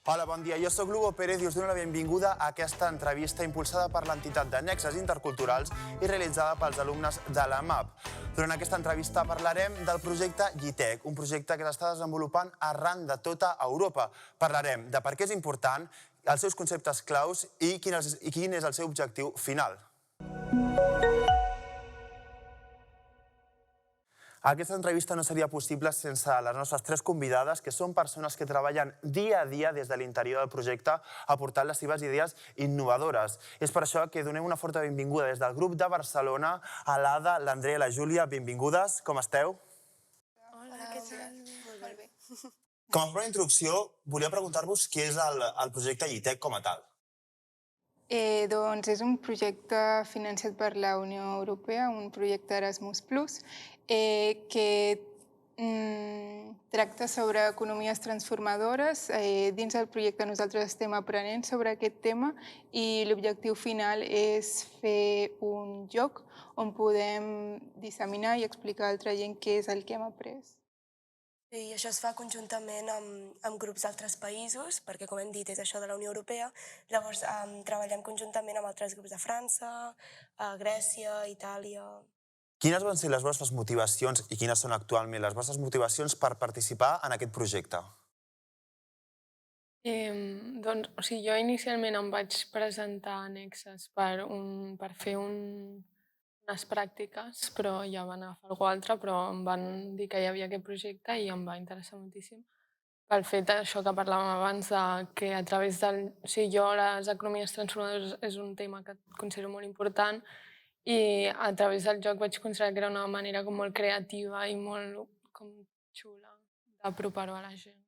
Hola, bon dia. Jo soc Lugo Pérez i us dono la benvinguda a aquesta entrevista impulsada per l'entitat de Nexes Interculturals i realitzada pels alumnes de la MAP. Durant aquesta entrevista parlarem del projecte Llitec, un projecte que s'està desenvolupant arran de tota Europa. Parlarem de per què és important, els seus conceptes claus i quin és el seu objectiu final. Aquesta entrevista no seria possible sense les nostres tres convidades, que són persones que treballen dia a dia des de l'interior del projecte aportant les seves idees innovadores. És per això que donem una forta benvinguda des del grup de Barcelona a l'Ada, l'Andrea i la Júlia. Benvingudes, com esteu? Hola, què tal? Molt bé. Com a primera introducció, volia preguntar-vos què és el projecte Llitec com a tal. Doncs és un projecte financiat per la Unió Europea, un projecte Erasmus+, que tracta sobre economies transformadores. Dins del projecte nosaltres estem aprenent sobre aquest tema i l'objectiu final és fer un joc on podem disseminar i explicar a altra gent què és el que hem après. I això es fa conjuntament amb grups d'altres països, perquè, com hem dit, és això de la Unió Europea. Llavors, treballem conjuntament amb altres grups de França, Grècia, Itàlia. Quines van ser les vostres motivacions i quines són actualment les vostres motivacions per participar en aquest projecte? Jo inicialment em vaig presentar a Nexes per fer unes pràctiques, però ja van agafar algú altre, però em van dir que hi havia aquest projecte i em va interessar moltíssim. Pel fet d'això que parlàvem abans, que a través del... O sigui, jo les economies transformadores és un tema que considero molt important i a través del joc vaig considerar que era una manera com molt creativa i molt com xula d'apropar-ho a la gent.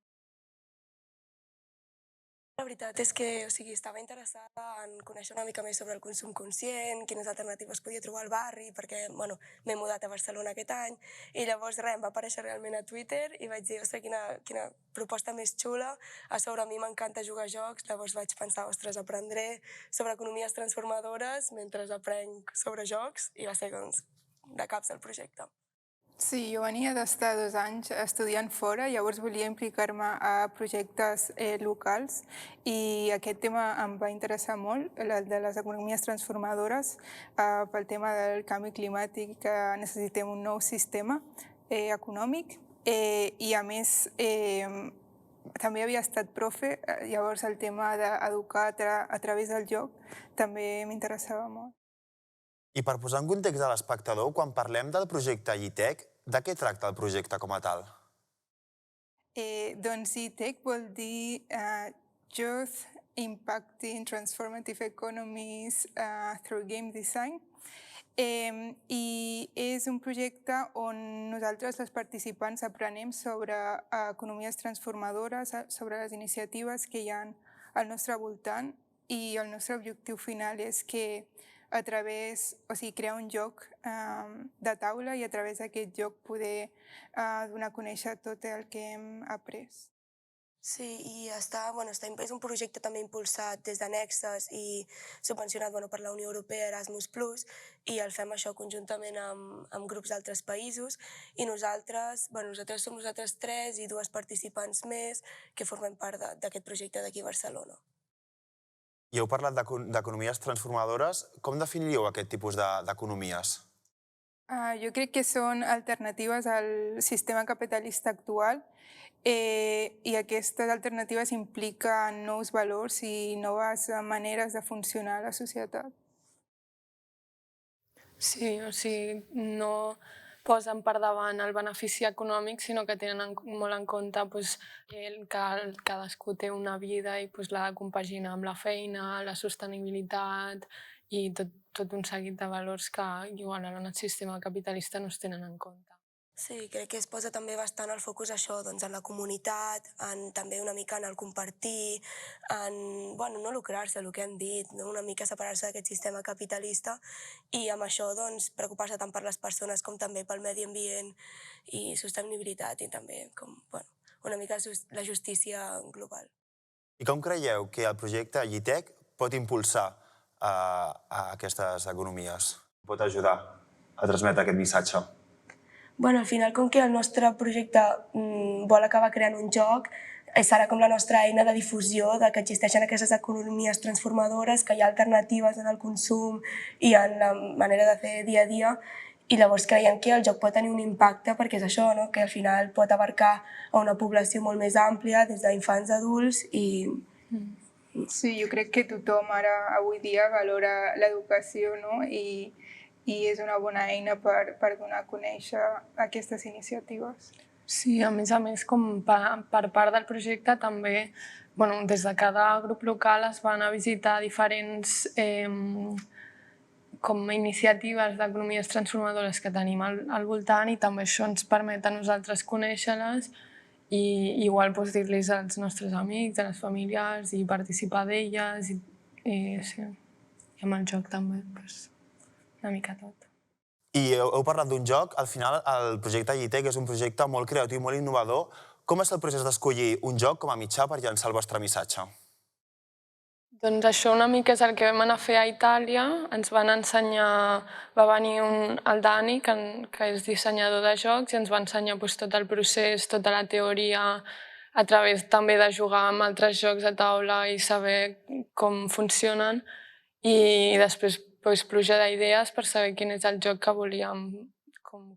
La veritat és que estava interessada en conèixer una mica més sobre el consum conscient, quines alternatives podia trobar al barri, perquè m'he mudat a Barcelona aquest any, i llavors em va aparèixer realment a Twitter i vaig dir, ostres, quina proposta més xula. A sobre, a mi m'encanta jugar a jocs, llavors vaig pensar, ostres, aprendré sobre economies transformadores mentre aprenc sobre jocs, i va ser de caps el projecte. Sí, jo venia d'estar 2 anys estudiant fora, llavors volia implicar-me a projectes locals i aquest tema em va interessar molt, el de les economies transformadores, pel tema del canvi climàtic, que necessitem un nou sistema econòmic i a més també havia estat profe, llavors el tema d'educar a través del joc també m'interessava molt. I per posar en context a l'espectador, quan parlem del projecte Llitec, de què tracta el projecte com a tal? Doncs Llitec vol dir Youth Impacting Transformative Economies through Game Design. I és un projecte on nosaltres, els participants, aprenem sobre economies transformadores, sobre les iniciatives que hi ha al nostre voltant i el nostre objectiu final és que crear un joc de taula i a través d'aquest joc poder donar a conèixer tot el que hem après. Sí, i és un projecte també impulsat des de Nexes i subvencionat per la Unió Europea, Erasmus+, i el fem això conjuntament amb grups d'altres països. I nosaltres som nosaltres 3 i 2 participants més que formem part d'aquest projecte d'aquí a Barcelona. I heu parlat d'economies transformadores. Com definiríeu aquest tipus d'economies? Jo crec que són alternatives al sistema capitalista actual i aquestes alternatives impliquen nous valors i noves maneres de funcionar a la societat. Sí, no posen per davant el benefici econòmic, sinó que tenen molt en compte que cadascú té una vida i l'ha de compaginar amb la feina, la sostenibilitat i tot un seguit de valors que igual en el sistema capitalista no es tenen en compte. Sí, crec que es posa també bastant el focus això, en la comunitat, també una mica en el compartir, en no lucrar-se, el que hem dit, una mica separar-se d'aquest sistema capitalista i amb això preocupar-se tant per les persones com també pel medi ambient i sostenibilitat i també una mica la justícia global. I com creieu que el projecte Llitec pot impulsar aquestes economies? Pot ajudar a transmetre aquest missatge? Al final, com que el nostre projecte vol acabar creant un joc, serà com la nostra eina de difusió de que existeixen aquestes economies transformadores, que hi ha alternatives en el consum i en la manera de fer dia a dia, i llavors creiem que el joc pot tenir un impacte perquè és això, no? Que al final pot abarcar a una població molt més àmplia, des d'infants a adults i... Sí, jo crec que tothom ara, avui dia, valora l'educació, no? I és una bona eina per donar a conèixer aquestes iniciatives. Sí, a més, com per part del projecte també, des de cada grup local es van a visitar diferents com iniciatives d'economies transformadores que tenim al voltant i també això ens permet a nosaltres conèixer-les i igual dir-los als nostres amics, a les familiars i participar d'elles i amb el joc també, una mica tot. I heu parlat d'un joc, al final el projecte Llitec és un projecte molt creatiu i molt innovador. Com és el procés d'escollir un joc com a mitjà per llançar el vostre missatge? Doncs això una mica és el que vam anar a fer a Itàlia. Ens van ensenyar, va venir el Dani, que és dissenyador de jocs, i ens va ensenyar tot el procés, tota la teoria, a través també de jugar amb altres jocs a taula i saber com funcionen. I després pluja d'idees per saber quin és el joc que volíem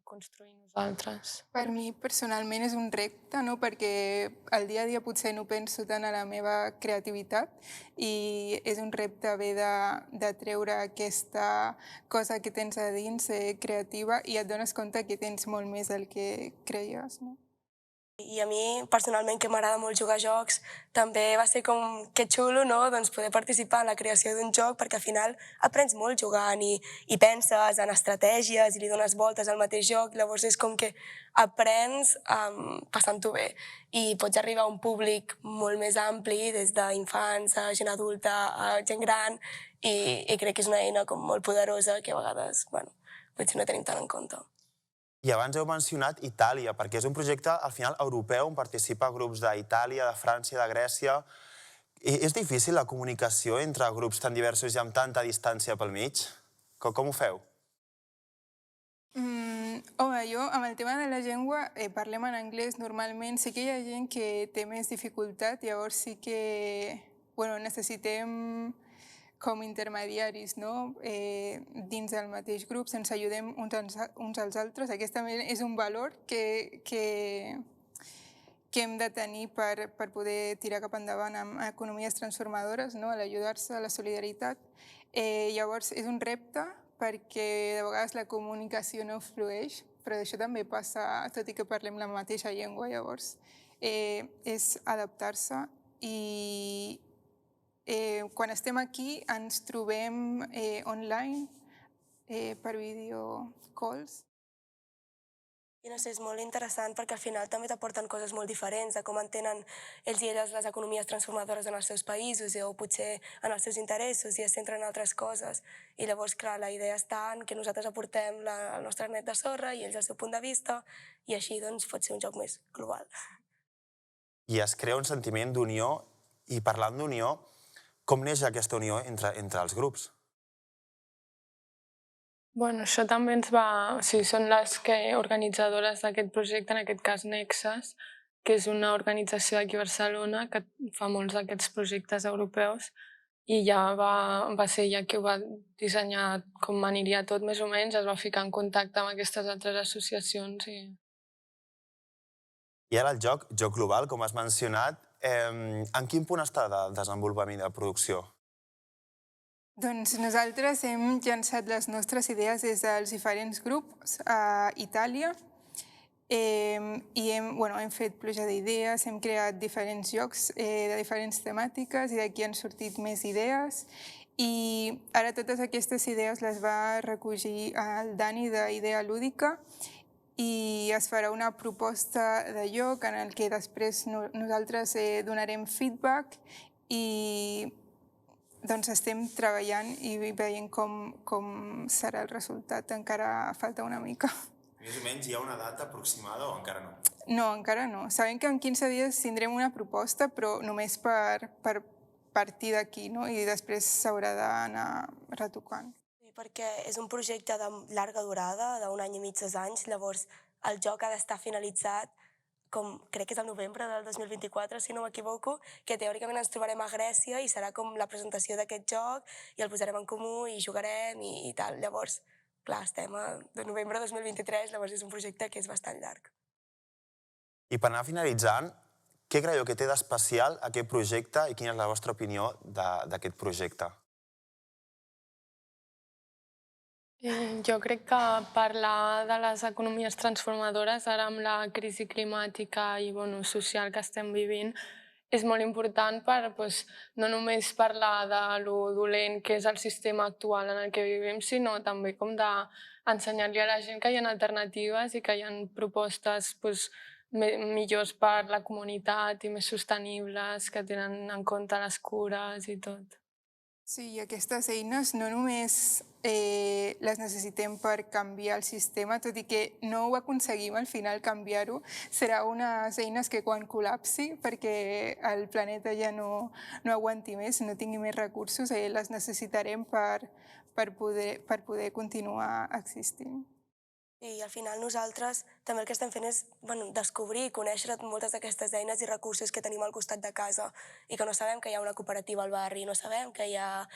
construir nosaltres. Per mi, personalment, és un repte, no? Perquè al dia a dia potser no penso tant en la meva creativitat i és un repte haver de treure aquesta cosa que tens a dins creativa i et dones compte que tens molt més del que creies, no? I a mi, personalment, que m'agrada molt jugar a jocs, també va ser com que xulo, no? Doncs poder participar en la creació d'un joc, perquè al final aprens molt jugant i penses en estratègies i li dones voltes al mateix joc, llavors és com que aprens passant-ho bé i pots arribar a un públic molt més ampli, des d'infants a gent adulta a gent gran, i crec que és una eina com molt poderosa que a vegades, potser no tenim tant en compte. I abans heu mencionat Itàlia, perquè és un projecte, al final, europeu, on participa grups d'Itàlia, de França, de Grècia. És difícil la comunicació entre grups tan diversos i amb tanta distància pel mig? Com ho feu? Home, jo amb el tema de la llengua parlem en anglès normalment. Sí que hi ha gent que té més dificultat, llavors sí que necessitem com intermediaris, no? Dins del mateix grup, ens ajudem uns als altres. Aquest també és un valor que hem de tenir per poder tirar cap endavant amb economies transformadores, no? L'ajudar-se, la solidaritat. Llavors, és un repte perquè de vegades la comunicació no flueix, però això també passa, tot i que parlem la mateixa llengua, llavors és adaptar-se i quan estem aquí ens trobem online per videocalls. I no sé, és molt interessant perquè al final també t'aporten coses molt diferents de com entenen ells i elles les economies transformadores en els seus països o potser en els seus interessos i es centren en altres coses. I llavors, clar, la idea està en que nosaltres aportem el nostre granet de sorra i ells el seu punt de vista i així doncs pot ser un joc més global. I es crea un sentiment d'unió i parlant d'unió, com neix aquesta unió entre els grups? Això també ens va... O sigui, són les organitzadores d'aquest projecte, en aquest cas Nexes, que és una organització d'aquí a Barcelona que fa molts d'aquests projectes europeus i ja va ser ella que ho va dissenyar com aniria tot més o menys, es va ficar en contacte amb aquestes altres associacions i... I ara el joc global, com has mencionat, en quin punt està de desenvolupament i de producció? Doncs nosaltres hem llançat les nostres idees des dels diferents grups a Itàlia i hem fet pluja d'idees, hem creat diferents jocs de diferents temàtiques i d'aquí han sortit més idees i ara totes aquestes idees les va recollir el Dani d'Idea Lúdica i es farà una proposta de joc en el que després nosaltres donarem feedback i doncs estem treballant i veient com serà el resultat. Encara falta una mica. Més o menys hi ha una data aproximada o encara no? No, encara no. Sabem que en 15 dies tindrem una proposta, però només per partir d'aquí, no? I després s'haurà d'anar retocant. Perquè és un projecte de llarga durada, d'un any i mig, 2 anys, llavors el joc ha d'estar finalitzat crec que és el novembre del 2024, si no m'equivoco, que teòricament ens trobarem a Grècia i serà com la presentació d'aquest joc i el posarem en comú i jugarem i tal. Llavors, clar, estem de novembre de 2023, llavors és un projecte que és bastant llarg. I per anar finalitzant, què creieu que té d'especial aquest projecte i quina és la vostra opinió d'aquest projecte? Jo crec que parlar de les economies transformadores ara amb la crisi climàtica i social que estem vivint és molt important per no només parlar de lo dolent que és el sistema actual en el que vivim, sinó també com d'ensenyar-li a la gent que hi ha alternatives i que hi ha propostes millors per la comunitat i més sostenibles, que tenen en compte les cures i tot. Sí, i aquestes eines no només les necessitem per canviar el sistema, tot i que no ho aconseguim al final canviar-ho, serà unes eines que quan col·lapsi, perquè el planeta ja no aguanti més, no tingui més recursos, les necessitarem per poder continuar existint. I al final nosaltres també el que estem fent és descobrir i conèixer moltes d'aquestes eines i recursos que tenim al costat de casa i que no sabem que hi ha una cooperativa al barri, no sabem que hi ha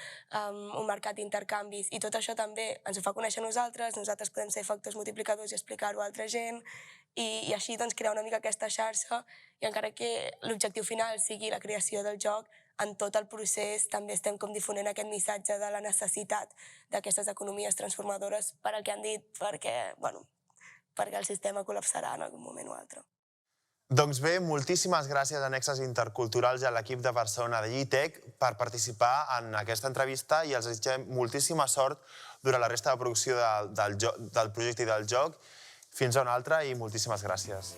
un mercat d'intercanvis i tot això també ens ho fa conèixer nosaltres podem ser factors multiplicadors i explicar-ho a altra gent i així crear una mica aquesta xarxa i encara que l'objectiu final sigui la creació del joc, en tot el procés també estem com difonent aquest missatge de la necessitat d'aquestes economies transformadores per al que han dit, perquè el sistema col·lapsarà en algun moment o altre. Doncs bé, moltíssimes gràcies a Nexes Interculturals i a l'equip de Barcelona de GITEC per participar en aquesta entrevista i els desitgem moltíssima sort durant la resta de producció del projecte i del joc. Fins a una altra i moltíssimes gràcies.